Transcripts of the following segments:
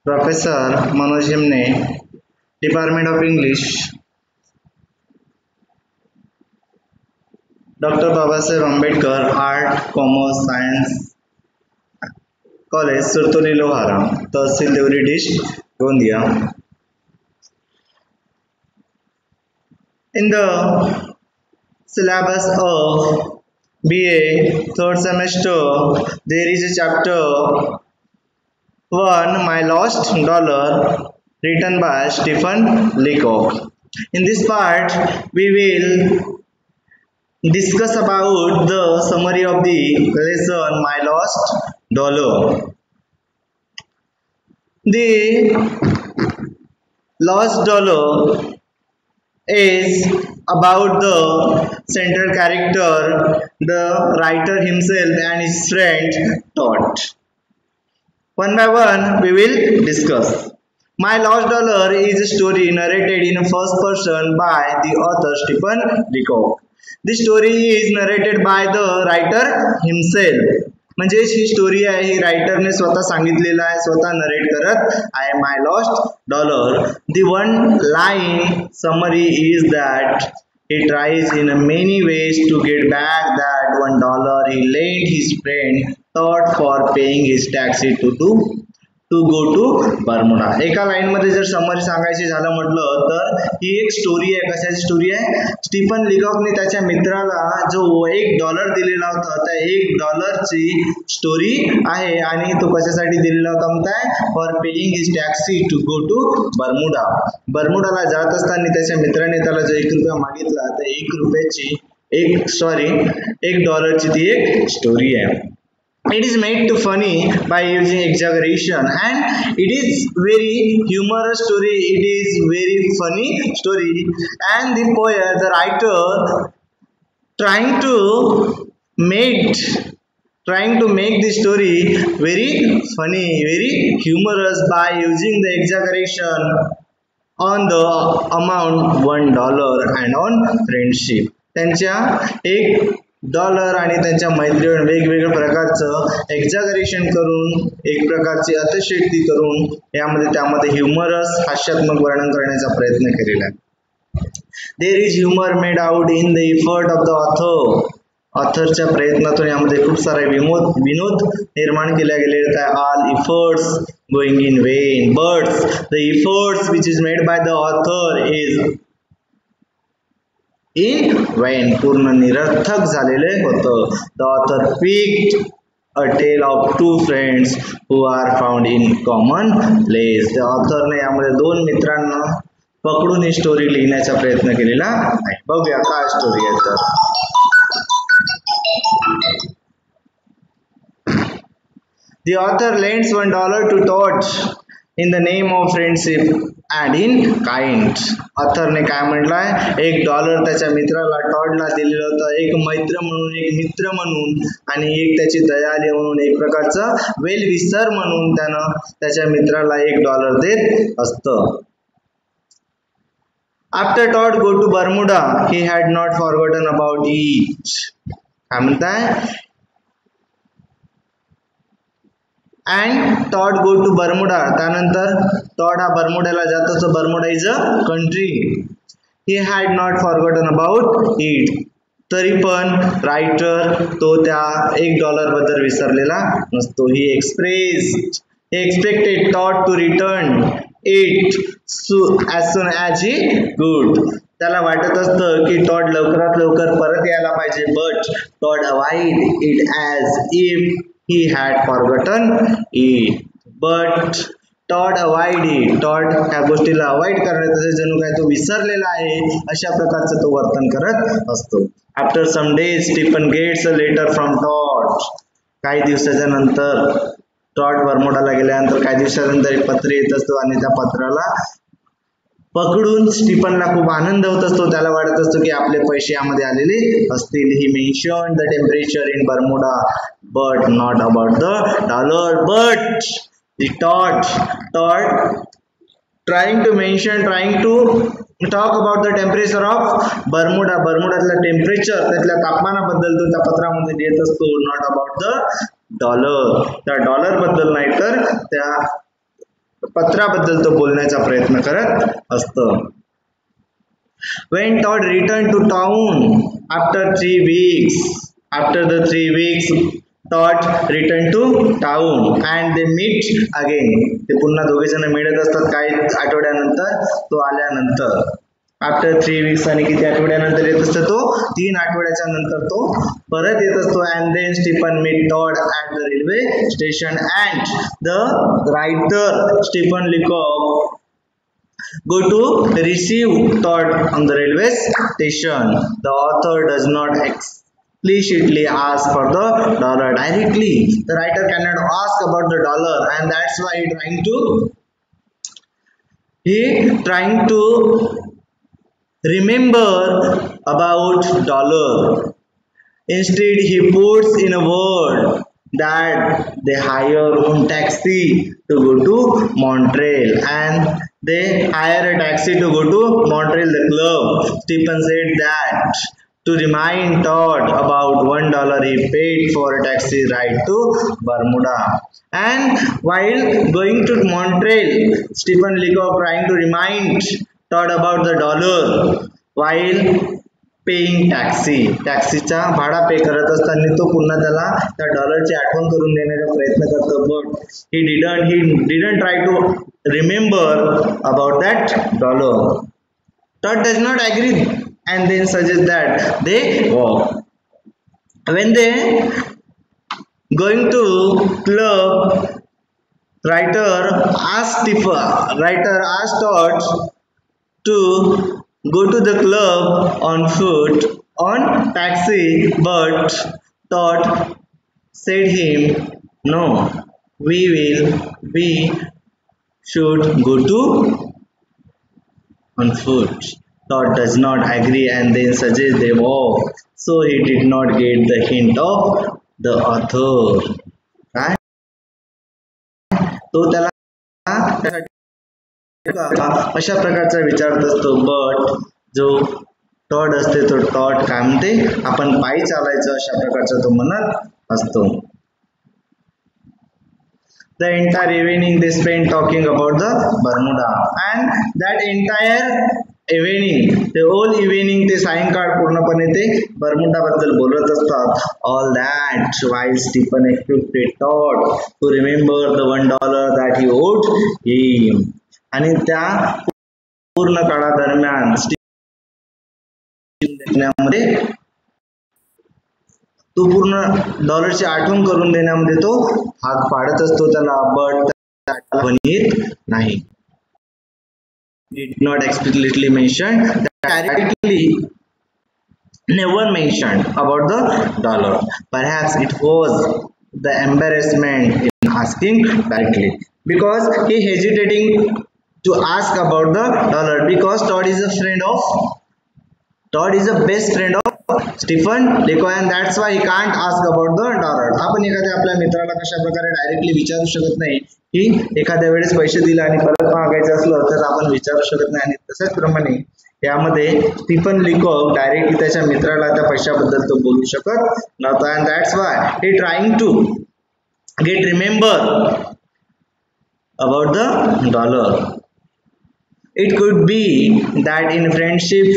Professor Manoj Himne, Department of English, Dr. Babasaheb Ambedkar, Art, Commerce, Science College, Surtoli Lohara, Tahsil Deori Dish, Gondia. In the syllabus of BA third semester, there is a chapter 1, My Lost Dollar, written by Stephen Leacock. In this part, we will discuss about the summary of the lesson My Lost Dollar. The lost dollar is about the central character, the writer himself and his friend Todd. One by one, we will discuss. My Lost Dollar is a story narrated in first person by the author Stephen Leacock. This story is narrated by the writer himself. म्हणजे ही story आहे ही रायटरने स्वतः सांगितलेला आहे, स्वतः narrate करत आहे. My lost dollar. The one line summary is that he tries in many ways to get back that $1 he lent his friend Todd for paying his taxi to go to Bermuda. एका line मध्ये जर summary सांगायची झालं म्हटलं तर ही एक story आहे. कशाची स्टोरी आहे? स्टीफन लिकॉकने त्याच्या मित्राला जो $1 दिलेला होता त्या $1 ची स्टोरी आहे आणि तो कशासाठी दिलेला होता म्हणताय? For paying his taxi to go to Bermuda. बर्मुडाला जात असताना त्याच्या मित्राने त्याला जो $1 मागितला त्या $1 ची ती एक स्टोरी आहे. It is made too funny by using exaggeration and it is very humorous story. It is very funny story and the poet, the writer, trying to make the story very funny, very humorous by using the exaggeration on the amount $1 and on friendship. त्यांच्या $1 आणि त्यांच्या मैत्रीवर वेगवेगळ्या प्रकारचं exaggeration करून एक प्रकारची अतिशयोक्ती करून त्यामध्ये ह्युमरस हास्यात्मक वर्णन करण्याचा प्रयत्न केलेला आहे. There is humour made out in the effort of the author. ऑथरच्या प्रयत्नातून यामध्ये खूप सारे विनोद निर्माण केले गेलेले आहेत. All efforts going in vain but the efforts which is made by the author is in vain, पूर्ण निरर्थक झालेले होतं. The author picked a tale of two friends who are found in common place. The author ने यामध्ये दोन मित्रांना पकडून ही story लिहिण्याचा प्रयत्न केलेला आहे. बघूया काय स्टोरी आहे तर. The author lends $1 to Todd in the name of friendship and in kind. Author ने काय म्हटलंय? $1 त्याच्या मित्राला टॉडला दिलेलं होतं, एक मैत्र म्हणून, एक मित्र म्हणून आणि एक त्याची दयाळू म्हणून, एक प्रकारचा वेलविसर म्हणून त्यानं त्याच्या मित्राला $1 देत असतं. After Todd go to Bermuda, he had not forgotten about it. काय म्हणताय? And Todd go to Bermuda. त्यानंतर टॉड हा बर्मुडाला जात असतो. Bermuda is a country. He had not forgotten about it. तरी पण रायटर तो त्या $1 बद्दल विसरलेला नसतो. He expected Todd to return it as soon as he could. त्याला वाटत असतं की टॉड लवकरात लवकर परत यायला पाहिजे. But Todd avoided it as if he had forgotten it. But Todd avoided. Todd ह्या गोष्टीला अवॉइड करण्याचं जणू काय तो विसरलेला आहे अशा प्रकारचं तो वर्तन करत असतो. After some days, Stephen gets a letter from Todd. काही दिवसाच्या नंतर टॉड बर्मुडाला गेल्यानंतर काही दिवसानंतर एक पत्र येत असतो आणि त्या पत्राला पकडून स्टीफनला खूप आनंद होत असतो. त्याला वाटत असतो की आपले पैसे यामध्ये आलेले असतील. He mentioned the temperature in Bermuda but not about the dollar. But the Todd trying to talk about the temperature of Bermuda. बर्मुडातलं टेम्परेचर त्यातल्या तापमानाबद्दल तो त्या पत्रामध्ये देत असतो. Not about the dollar. त्या डॉलर बद्दल नाही तर त्या पत्राबद्दल तो बोलण्याचा प्रयत्न करत असतो. When Todd returned to town after 3 weeks, after the 3 weeks, Todd returned to town and they meet again. ते पुन्हा दोघे जण मिळत असतात काही आठवड्यानंतर, तो आल्यानंतर. आफ्टर 3 weeks आणि किती आठवड्यानंतर येत असतो तो, 3 आठवड्याच्या नंतर तो परत येत असतो. And then Stephen met Todd at the railway station and the writer Stephen Leacock go to receive Todd on the railway station. The author does not explicitly ask for the dollar directly. The writer cannot ask about the dollar, and that's why he trying to remember about dollar. Instead, he puts in a word that they hire one taxi to go to Montreal, and they hire a taxi to go to Montreal, the club. Stephen said that to remind Todd about $1 he paid for a taxi ride to Bermuda. And while going to Montreal, Stephen Leacock trying to remind Todd about the dollar while paying टॅक्सीचा भाडा पे करत असताना तो पुन्हा त्याला त्या डॉलरची आठवण करून देण्याचा प्रयत्न करतो. But he didn't try to remember about that dollar. Todd does not agree and then suggests that they walk. When they going to club, writer asked Todd to go to the club on foot on taxi, but Todd said him, no, we should go to on foot. Todd does not agree and then suggests they walk. So he did not get the hint of the author. Right? तो त्याला अशा प्रकारचा विचारत असतो. But जो Tod असते तो Tod काय म्हणते, आपण पायी चालायचं अशा प्रकारचा तो म्हणत असतो. The entire evening they spent talking about the Bermuda, and that entire evening, the whole evening ते सायंकाळ पूर्णपणे ते बर्मुडा बद्दल बोलत असतात. All that while Stephen expected Todd to remember the $1 that he owed him. आणि त्या पूर्ण काळादरम्यान तो पूर्ण डॉलरची आठवण करून देण्यामध्ये तो भाग पाडत असतो त्याला. बट आठवणीत नाही. Did not explicitly mention, directly never mentioned about the dollar. Perhaps it was the embarrassment in asking directly, because he hesitating to ask about the dollar because Todd is a best friend of Stephen Leacock, and that's why he can't ask about the dollar. आपण एखाद्या आपल्या मित्राला कशा प्रकारे directly विचारू शकत नाही की एखाद्या वेळेस पैसे दिले आणि परत मागायचं असलं तर आपण विचारू शकत नाही. आणि तशाच प्रमाणे यामध्ये स्टीफन लिकॉक डायरेक्टली त्याच्या मित्राला त्या पैशाबद्दल तो बोलू शकत नव्हता. and that's why he trying to get remember about the dollar. It could be that in friendship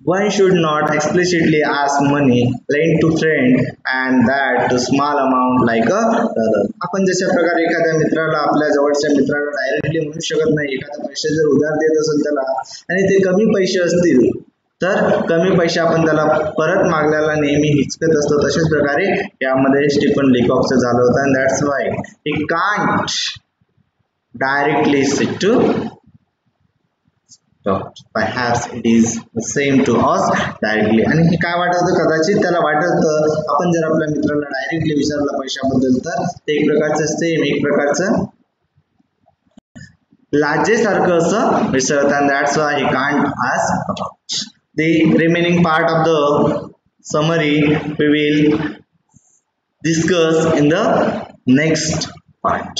one should not explicitly ask money lent to friend, and that to small amount like a dollar. आपण जशा प्रकारे एखाद्या मित्राला आपल्या जवळच्या मित्राला directly म्हणू शकत नाही, एखादा पैसे जर उधार देत असेल त्याला आणि ते कमी पैसे असतील तर कमी पैसे आपण त्याला परत मागल्याला नेहमी हिचकत असतो. तशाच प्रकारे यामध्ये स्टीफन लिकॉकचं झालं होतं. and that's why he can't directly stick to perhaps it is the same to us directly. आणि हे काय वाटतं, कदाचित त्याला वाटतं आपण जर आपल्या मित्राला डायरेक्टली विचारलं पैशाबद्दल तर ते एक प्रकारचं सेम एक प्रकारचं लाजेसारखं असं विचारत. and that's why he can't ask about. The remaining part of the summary we will discuss in the next part.